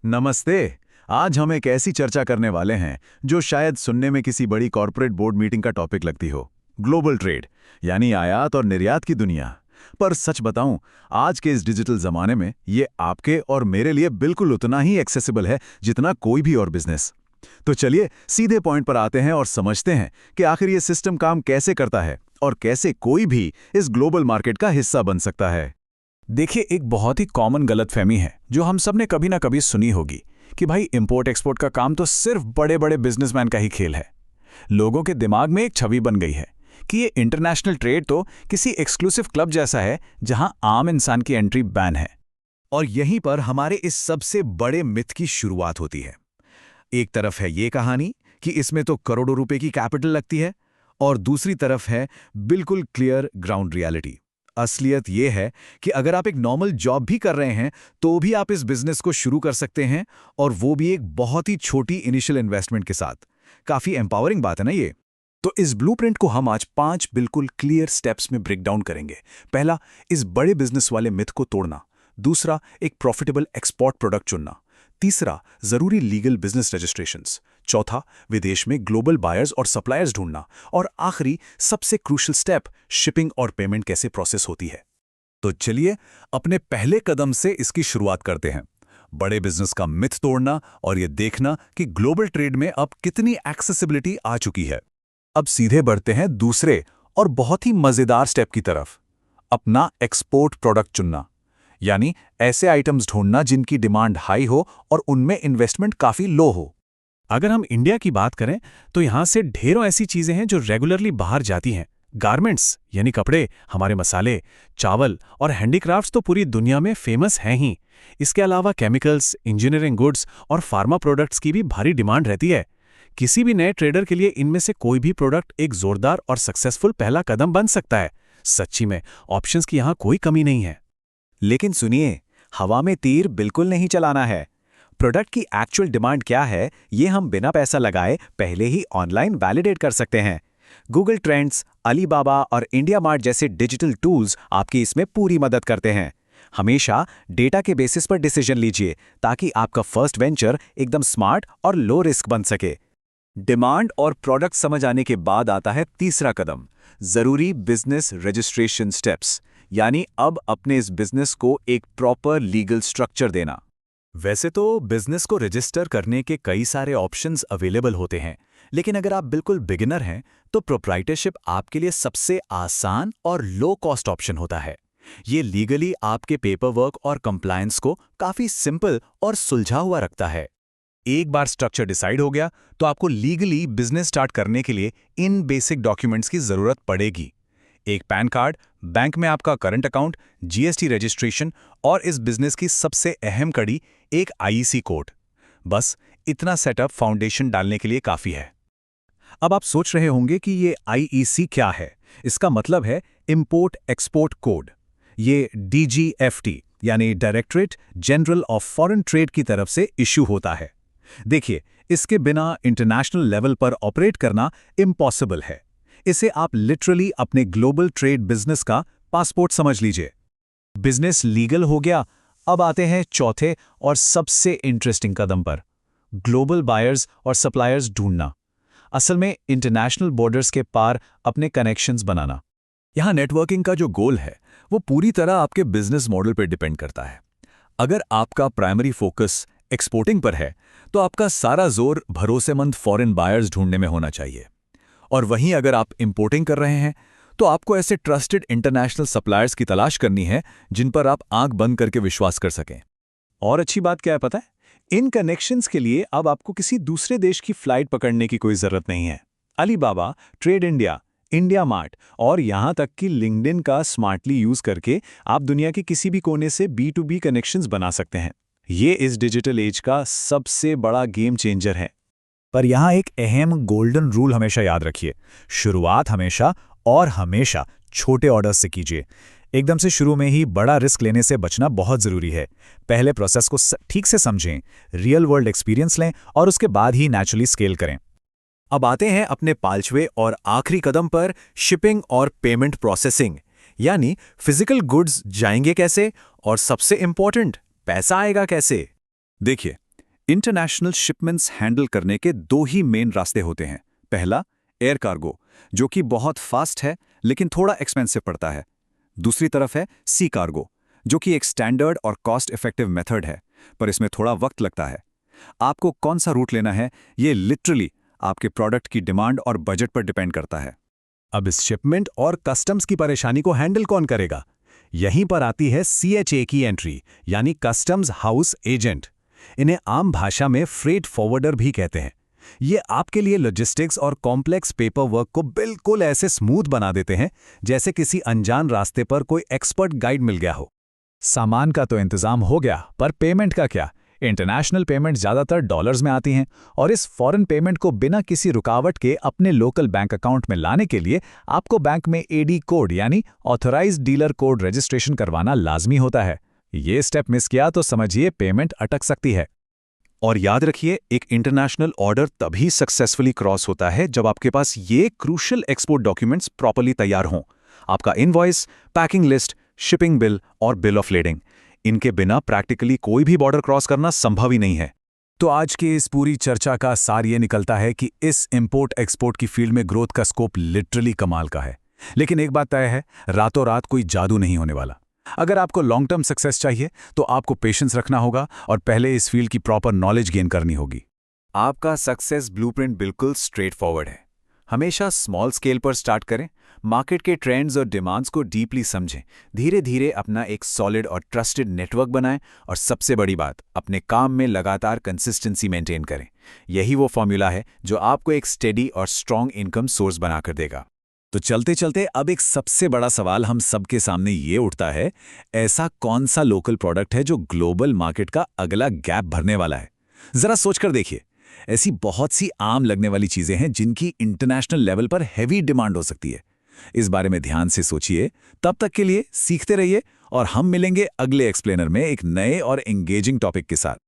नमस्ते। आज हम एक ऐसी चर्चा करने वाले हैं जो शायद सुनने में किसी बड़ी कॉर्पोरेट बोर्ड मीटिंग का टॉपिक लगती हो। ग्लोबल ट्रेड, यानी आयात और निर्यात की दुनिया। पर सच बताऊं, आज के इस डिजिटल जमाने में ये आपके और मेरे लिए बिल्कुल उतना ही एक्सेसिबल है जितना कोई भी और बिजनेस। तो चलिए सीधे पॉइंट पर आते हैं और समझते हैं कि आखिर ये सिस्टम काम कैसे करता है और कैसे कोई भी इस ग्लोबल मार्केट का हिस्सा बन सकता है। देखिए, एक बहुत ही कॉमन गलतफहमी है जो हम सब ने कभी ना कभी सुनी होगी कि भाई इंपोर्ट एक्सपोर्ट का काम तो सिर्फ बड़े बड़े बिजनेसमैन का ही खेल है। लोगों के दिमाग में एक छवि बन गई है कि ये इंटरनेशनल ट्रेड तो किसी एक्सक्लूसिव क्लब जैसा है जहां आम इंसान की एंट्री बैन है। और यहीं पर हमारे इस सबसे बड़े मिथ की शुरुआत होती है। एक तरफ है ये कहानी कि इसमें तो करोड़ों रुपए की कैपिटल लगती है, और दूसरी तरफ है बिल्कुल क्लियर ग्राउंड रियलिटी। असलियत ये है कि अगर आप एक नॉर्मल जॉब भी कर रहे हैं तो भी आप इस बिजनेस को शुरू कर सकते हैं, और वो भी एक बहुत ही छोटी इनिशियल इन्वेस्टमेंट के साथ। काफी एम्पावरिंग बात है ना ये। तो इस ब्लूप्रिंट को हम आज 5 बिल्कुल क्लियर स्टेप्स में ब्रेक डाउन करेंगे। पहला, इस बड़े बिजनेस वाले मिथ को तोड़ना। दूसरा, एक प्रॉफिटेबल एक्सपोर्ट प्रोडक्ट चुनना। तीसरा, जरूरी लीगल बिजनेस रजिस्ट्रेशंस। चौथा, विदेश में ग्लोबल बायर्स और सप्लायर्स ढूंढना। और आखिरी, सबसे क्रूशियल स्टेप, शिपिंग और पेमेंट कैसे प्रोसेस होती है। तो चलिए अपने पहले कदम से इसकी शुरुआत करते हैं। बड़े बिजनेस का मिथ तोड़ना और ये देखना कि ग्लोबल ट्रेड में अब कितनी एक्सेसिबिलिटी आ चुकी है। अब सीधे बढ़ते हैं दूसरे और बहुत ही मजेदार स्टेप की तरफ। अपना एक्सपोर्ट प्रोडक्ट चुनना, यानी ऐसे आइटम्स ढूंढना जिनकी डिमांड हाई हो और उनमें इन्वेस्टमेंट काफी लो हो। अगर हम इंडिया की बात करें तो यहां से ढेरों ऐसी चीजें हैं जो रेगुलरली बाहर जाती हैं। गारमेंट्स यानी कपड़े, हमारे मसाले, चावल और हैंडीक्राफ्ट्स तो पूरी दुनिया में फेमस हैं ही। इसके अलावा केमिकल्स, इंजीनियरिंग गुड्स और फार्मा प्रोडक्ट्स की भी भारी डिमांड रहती है। किसी भी नए ट्रेडर के लिए इनमें से कोई भी प्रोडक्ट एक जोरदार और सक्सेसफुल पहला कदम बन सकता है। सच्ची में ऑप्शंस की यहां कोई कमी नहीं है। लेकिन सुनिए, हवा में तीर बिल्कुल नहीं चलाना है। प्रोडक्ट की एक्चुअल डिमांड क्या है, ये हम बिना पैसा लगाए पहले ही ऑनलाइन वैलिडेट कर सकते हैं। गूगल ट्रेंड्स, अलीबाबा और इंडिया मार्ट जैसे डिजिटल टूल्स आपकी इसमें पूरी मदद करते हैं। हमेशा डेटा के बेसिस पर डिसीजन लीजिए ताकि आपका फर्स्ट वेंचर एकदम स्मार्ट और लो रिस्क बन सके। डिमांड और प्रोडक्ट समझ आने के बाद आता है तीसरा कदम, जरूरी बिजनेस रजिस्ट्रेशन स्टेप्स, यानी अब अपने इस बिजनेस को एक प्रॉपर लीगल स्ट्रक्चर देना। वैसे तो बिजनेस को रजिस्टर करने के कई सारे ऑप्शंस अवेलेबल होते हैं, लेकिन अगर आप बिल्कुल बिगिनर हैं तो प्रोप्राइटरशिप आपके लिए सबसे आसान और लो कॉस्ट ऑप्शन होता है। ये लीगली आपके पेपर वर्क और कंप्लायंस को काफी सिंपल और सुलझा हुआ रखता है। एक बार स्ट्रक्चर डिसाइड हो गया तो आपको लीगली बिजनेस स्टार्ट करने के लिए इन बेसिक डॉक्यूमेंट्स की जरूरत पड़ेगी। एक पैन कार्ड, बैंक में आपका करंट अकाउंट, जीएसटी रजिस्ट्रेशन और इस बिजनेस की सबसे अहम कड़ी, एक आईईसी कोड। बस इतना सेटअप फाउंडेशन डालने के लिए काफी है। अब आप सोच रहे होंगे कि ये आईईसी क्या है। इसका मतलब है इंपोर्ट एक्सपोर्ट कोड। ये डीजीएफटी यानी directorate general of foreign trade की तरफ से इश्यू होता है। देखिए, इसके बिना इंटरनेशनल लेवल पर ऑपरेट करना इम्पॉसिबल है। इसे आप लिटरली अपने ग्लोबल ट्रेड बिजनेस का पासपोर्ट समझ लीजिए। बिजनेस लीगल हो गया। अब आते हैं चौथे और सबसे इंटरेस्टिंग कदम पर, ग्लोबल बायर्स और सप्लायर्स ढूंढना। असल में इंटरनेशनल बॉर्डर्स के पार अपने कनेक्शंस बनाना। यहां नेटवर्किंग का जो गोल है वो पूरी तरह आपके बिजनेस मॉडल पर डिपेंड करता है। अगर आपका प्राइमरी फोकस एक्सपोर्टिंग पर है तो आपका सारा जोर भरोसेमंद फॉरेन बायर्स ढूंढने में होना चाहिए। और वहीं अगर आप इंपोर्टिंग कर रहे हैं तो आपको ऐसे ट्रस्टेड इंटरनेशनल सप्लायर्स की तलाश करनी है जिन पर आप आंख बंद करके विश्वास कर सकें। और अच्छी बात क्या है पता है? इन कनेक्शंस के लिए अब आपको किसी दूसरे देश की फ्लाइट पकड़ने की कोई जरूरत नहीं है। Alibaba, trade India, India mart और यहां तक कि लिंक्डइन का स्मार्टली यूज करके आप दुनिया के किसी भी कोने से B2B कनेक्शंस बना सकते हैं। ये इस डिजिटल एज का सबसे बड़ा गेम चेंजर है। पर यहां एक अहम गोल्डन रूल हमेशा याद रखिए, शुरुआत हमेशा छोटे ऑर्डर्स से कीजिए। एकदम से शुरू में ही बड़ा रिस्क लेने से बचना बहुत जरूरी है। पहले प्रोसेस को ठीक से समझें, रियल वर्ल्ड एक्सपीरियंस लें और उसके बाद ही नेचुरली स्केल करें। अब आते हैं अपने पांचवें और आखिरी कदम पर, शिपिंग और पेमेंट प्रोसेसिंग, यानी फिजिकल गुड्स जाएंगे कैसे और सबसे इंपॉर्टेंट, पैसा आएगा कैसे। देखिए, इंटरनेशनल शिपमेंट्स हैंडल करने के दो ही मेन रास्ते होते हैं। पहला, एयर कार्गो, जो कि बहुत फास्ट है लेकिन थोड़ा एक्सपेंसिव पड़ता है। दूसरी तरफ है सी कार्गो, जो कि एक स्टैंडर्ड और कॉस्ट इफेक्टिव मेथड है, पर इसमें थोड़ा वक्त लगता है। आपको कौन सा रूट लेना है, ये लिटरली आपके प्रोडक्ट की डिमांड और बजट पर डिपेंड करता है। अब इस शिपमेंट और कस्टम्स की परेशानी को हैंडल कौन करेगा? यहीं पर आती है CHA की एंट्री, यानी कस्टम्स हाउस एजेंट। इन्हें आम भाषा में फ्रेट फॉरवर्डर भी कहते हैं। ये आपके लिए लॉजिस्टिक्स और कॉम्प्लेक्स पेपर वर्क को बिल्कुल ऐसे स्मूथ बना देते हैं जैसे किसी अनजान रास्ते पर कोई एक्सपर्ट गाइड मिल गया हो। सामान का तो इंतजाम हो गया, पर पेमेंट का क्या? इंटरनेशनल पेमेंट ज़्यादातर डॉलर्स में आती हैं, और इस फॉरेन पेमेंट को बिना किसी रुकावट के अपने लोकल बैंक अकाउंट में लाने के लिए आपको बैंक में AD कोड यानी ऑथराइज्ड डीलर कोड रजिस्ट्रेशन करवाना लाजमी होता है। ये स्टेप मिस किया तो समझिए पेमेंट अटक सकती है। और याद रखिए, एक इंटरनेशनल ऑर्डर तभी सक्सेसफुली क्रॉस होता है जब आपके पास ये क्रूशियल एक्सपोर्ट डॉक्यूमेंट्स प्रॉपर्ली तैयार हों। आपका invoice, packing list, shipping bill और बिल ऑफ लेडिंग। इनके बिना प्रैक्टिकली कोई भी बॉर्डर क्रॉस करना संभव ही नहीं है। तो आज की इस पूरी चर्चा का सार ये निकलता है कि इस इंपोर्ट एक्सपोर्ट की फील्ड में ग्रोथ का स्कोप लिटरली कमाल का है। लेकिन एक बात तय है, रातों रात कोई जादू नहीं होने वाला। अगर आपको लॉन्ग टर्म सक्सेस चाहिए तो आपको पेशेंस रखना होगा और पहले इस फील्ड की प्रॉपर नॉलेज गेन करनी होगी। आपका सक्सेस ब्लूप्रिंट बिल्कुल स्ट्रेट फॉरवर्ड है। हमेशा स्मॉल स्केल पर स्टार्ट करें, मार्केट के ट्रेंड्स और डिमांड्स को डीपली समझें, धीरे धीरे अपना एक सॉलिड और ट्रस्टेड नेटवर्क बनाएं, और सबसे बड़ी बात, अपने काम में लगातार कंसिस्टेंसी मेंटेन करें। यही वो फॉर्मूला है जो आपको एक स्टेडी और स्ट्रॉन्ग इनकम सोर्स बनाकर देगा। तो चलते चलते अब एक सबसे बड़ा सवाल हम सबके सामने ये उठता है, ऐसा कौन सा लोकल प्रोडक्ट है जो ग्लोबल मार्केट का अगला गैप भरने वाला है? जरा सोचकर देखिए, ऐसी बहुत सी आम लगने वाली चीजें हैं जिनकी इंटरनेशनल लेवल पर हैवी डिमांड हो सकती है। इस बारे में ध्यान से सोचिए। तब तक के लिए सीखते रहिए और हम मिलेंगे अगले एक्सप्लेनर में एक नए और एंगेजिंग टॉपिक के साथ।